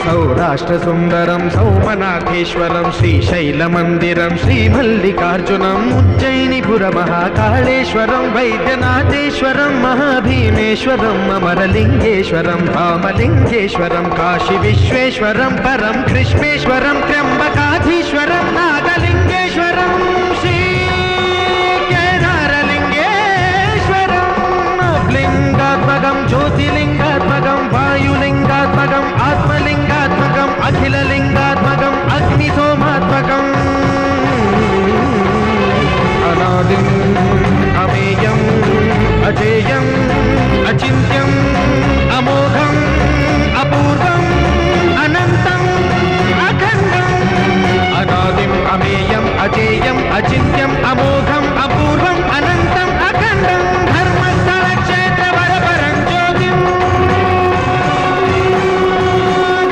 सौराष्ट्रसुन्दरं सौमनाथेश्वरं श्रीशैलमन्दिरं श्रीमल्लिकार्जुनम् उज्जयिनीपुरमहाकाळेश्वरं वैद्यनाथेश्वरं महाभीमेश्वरम् अमरलिङ्गेश्वरं रामलिङ्गेश्वरं काशीविश्वेश्वरं परं कृष्णेश्वरं त्र्यम्बकाधीश्वरं नागलिङ्गेश्वरं श्रीकेदारलिङ्गेश्वरं लिङ्गात्मकं ज्योतिलिङ्गात्मकं वायुलिङ्गात्मकम् आत्मलिङ्गं